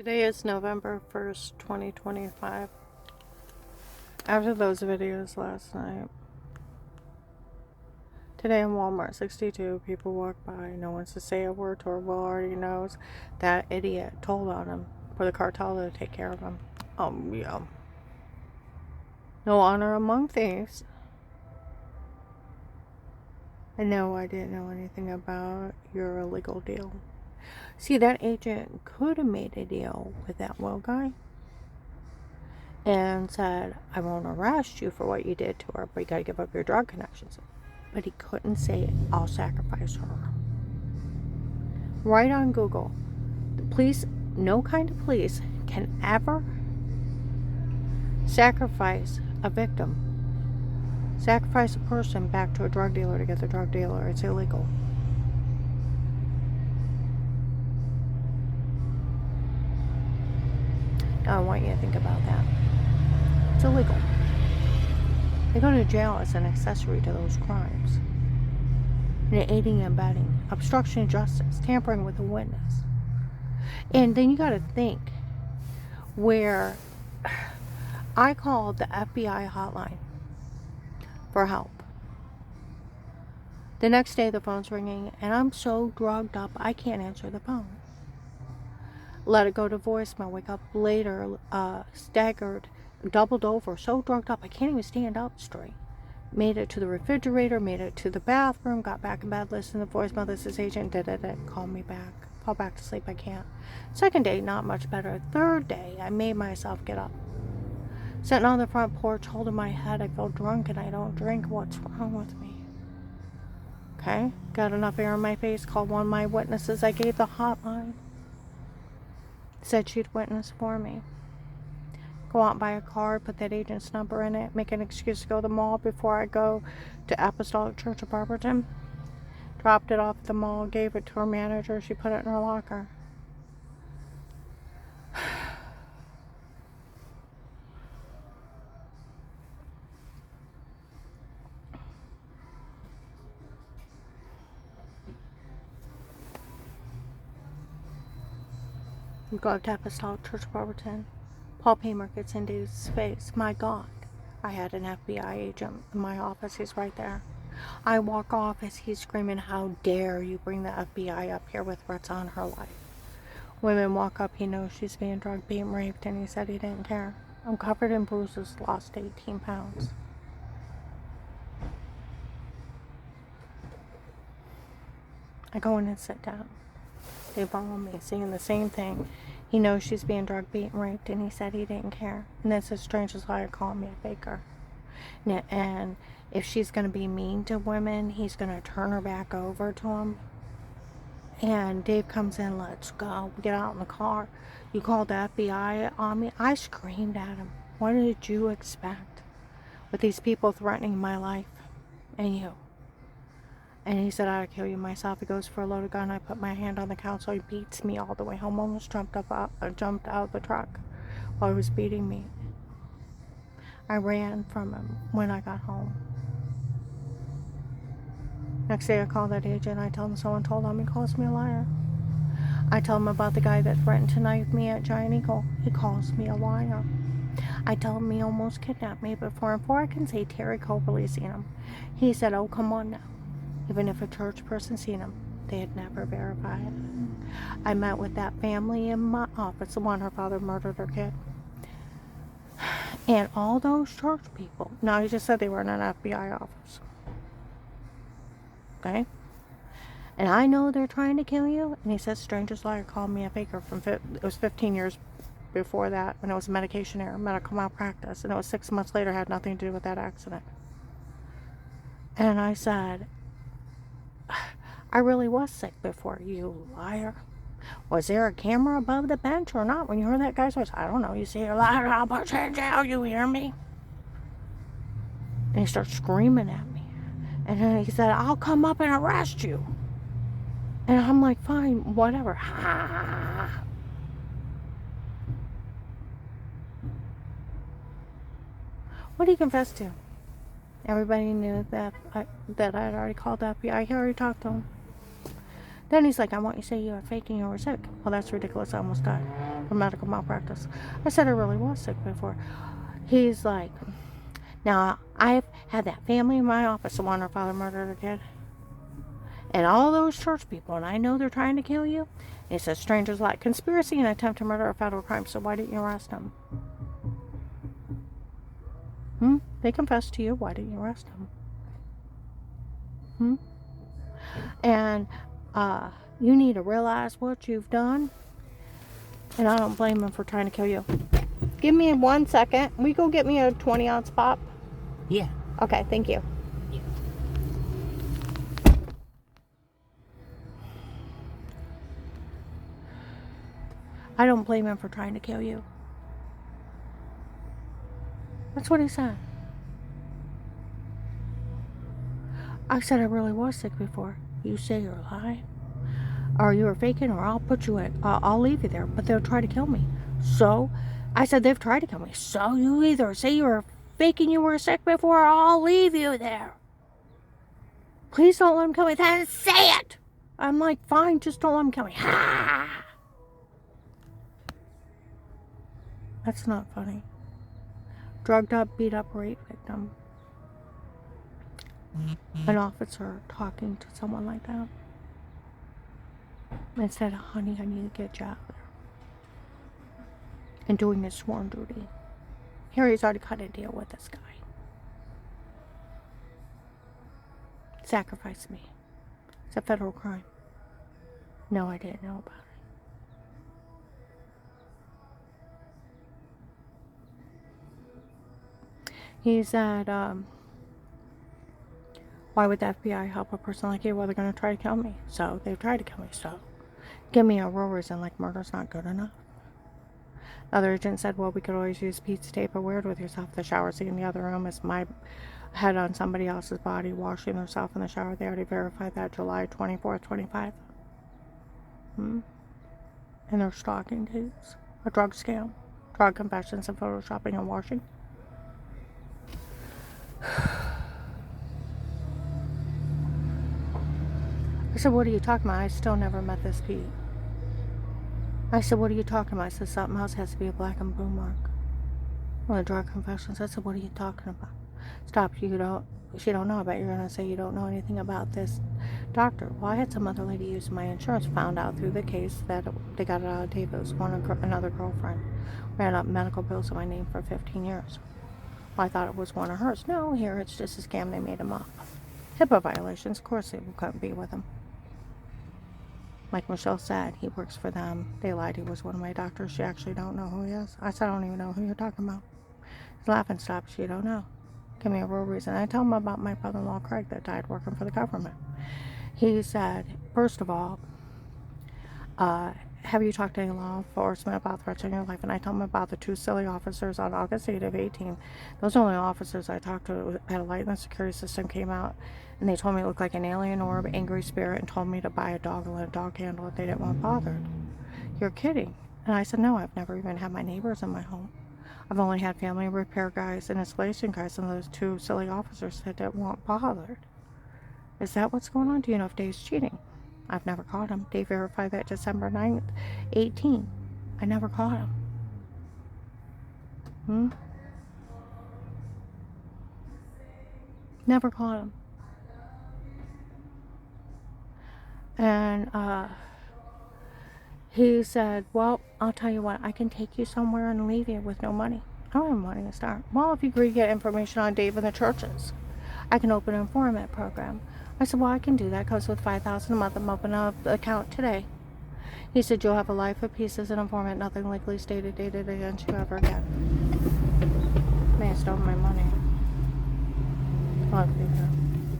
Today is November 1st, 2025. After those videos last night, today in Walmart 62, people walk by. No one's to say a word to her. Will already knows that idiot told on him for the cartel to take care of him. Yeah. No honor among thieves. And no, I didn't know anything about your illegal deal. See, that agent could have made a deal with that Will guy and said, I won't arrest you for what you did to her, but you gotta give up your drug connections. But he couldn't say, I'll sacrifice her. Right on Google, the police, no kind of police can ever sacrifice a victim, sacrifice a person back to a drug dealer to get the drug dealer. It's illegal. Now I want you to think about that. It's illegal. They go to jail as an accessory to those crimes. And aiding and abetting, obstruction of justice, tampering with a witness. And then you got to think where I called the FBI hotline for help. The next day the phone's ringing and I'm so drugged up I can't answer the phone. Let it go to voicemail, wake up later, staggered, doubled over, so drugged up I can't even stand up straight. Made it to the refrigerator, made it to the bathroom, got back in bed, listened to the voicemail, this is agent, call me back. Fall back to sleep, I can't. Second day, not much better. Third day, I made myself get up. Sitting on the front porch, holding my head, I feel drunk and I don't drink. What's wrong with me? Okay, got enough air in my face, called one of my witnesses. I gave the hotline. Said she'd witness for me. Go out and buy a card, put that agent's number in it, make an excuse to go to the mall before I go to Apostolic Church of Barberton. Dropped it off at the mall, gave it to her manager, she put it in her locker. You go to Apostolic Church of Barberton. Paul Paymer gets into his face. My God, I had an FBI agent in my office. He's right there. I walk off as he's screaming, how dare you bring the FBI up here with threats on her life. Women walk up, he knows she's being drugged, being raped, and he said he didn't care. I'm covered in bruises, lost 18 pounds. I go in and sit down. They follow me, saying the same thing. He knows she's being drugged, beaten, raped, and he said he didn't care. And that's as strange as why I call me a faker. And if she's going to be mean to women, he's going to turn her back over to him. And Dave comes in, let's go. We get out in the car. You called the FBI on me. I screamed at him. What did you expect? With these people threatening my life and you. And he said, I'd kill you myself. He goes for a loaded gun. I put my hand on the console. He beats me all the way home. Almost jumped out of the truck while he was beating me. I ran from him when I got home. Next day I call that agent. I tell him someone told on me. He calls me a liar. I tell him about the guy that threatened to knife me at Giant Eagle. He calls me a liar. I tell him he almost kidnapped me before I can say Terry Coberly seen him. He said, oh, come on now. Even if a church person seen him, they'd never verify it. I met with that family in my office, the one her father murdered her kid. And all those church people, now he just said they were in an FBI office. Okay? And I know they're trying to kill you. And he says, strangest liar called me a faker it was 15 years before that when it was medication error, medical malpractice. And it was 6 months later, had nothing to do with that accident. And I said, I really was sick before, you liar. Was there a camera above the bench or not when you heard that guy's voice? I don't know. You see a liar, I'll put you in jail, you hear me? And he starts screaming at me. And then he said, I'll come up and arrest you. And I'm like, fine, whatever. What did he confess to? Everybody knew that I had already called the FBI. He already talked to him. Then he's like, I want you to say you were faking you were sick. Well, that's ridiculous. I almost died from medical malpractice. I said I really was sick before. He's like, now, I've had that family in my office that want her father murdered her kid. And all those church people, and I know they're trying to kill you. And he says, strangers like conspiracy and attempt to murder a federal crime, so why didn't you arrest him? They confessed to you. Why didn't you arrest him? And you need to realize what you've done. And I don't blame him for trying to kill you. Give me 1 second. Will you go get me a 20-ounce pop? Yeah. Okay, thank you. Yeah. I don't blame him for trying to kill you. That's what he said. I said I really was sick before. You say you're lying, or you were faking, or I'll put you in. I'll leave you there, but they'll try to kill me. So, I said they've tried to kill me. So you either say you were faking you were sick before, or I'll leave you there. Please don't let him kill me. Then say it. I'm like, fine, just don't let him kill me. Ha! That's not funny. Drugged up, beat up, rape victim. An officer talking to someone like that. And said, honey, I need to get you out of there. And doing his sworn duty. Here he's already cut a deal with this guy. Sacrifice me. It's a federal crime. No, I didn't know about it. He said, why would the FBI help a person like you? Well, they're going to try to kill me. So, they've tried to kill me. So, give me a real reason, like murder's not good enough. The other agent said, well, we could always use pizza tape or wear it with yourself. The shower scene in the other room is my head on somebody else's body, washing themselves in the shower. They already verified that July 24th, 25. And they're stalking tapes. A drug scam. Drug confessions and photoshopping and washing. I said, what are you talking about? I still never met this Pete. I said, what are you talking about? I said, something else has to be a black and blue mark. Well, the drug confessions. I said, what are you talking about? Stop, she don't know. I bet you're going to say you don't know anything about this doctor. Well, I had some other lady use my insurance, found out through the case that they got it out of David. It was another girlfriend. Ran up medical bills in my name for 15 years. Well, I thought it was one of hers. No, here it's just a scam. They made him up. HIPAA violations. Of course they couldn't be with him. Like Michelle said, he works for them. They lied he was one of my doctors. She actually don't know who he is. I said, I don't even know who you're talking about. He's laughing, stop. She don't know. Give me a real reason. I tell him about my brother-in-law, Craig, that died working for the government. He said, first of all, have you talked to any law enforcement about threats in your life? And I tell him about the 2 silly officers on August 8th of 18. Those are the only officers I talked to. Had a light in the security system, came out, and they told me it looked like an alien orb, angry spirit, and told me to buy a dog and let a dog handle it. They didn't want bothered. You're kidding. And I said, no, I've never even had my neighbors in my home. I've only had family repair guys and installation guys, and those 2 silly officers that didn't want bothered. Is that what's going on? Do you know if Dave's cheating? I've never caught him. Dave verified that December 9th, 18. I never caught him. Never caught him. And he said, well, I'll tell you what, I can take you somewhere and leave you with no money. I don't have money to start. Well, if you agree to get information on Dave and the churches, I can open an informant program. I said, well, I can do that. Comes with $5,000 a month. I'm opening up the account today. He said, you'll have a life of peace as an informant, nothing legally stated, dated against you ever again. May have stolen my money. I'll have to be there.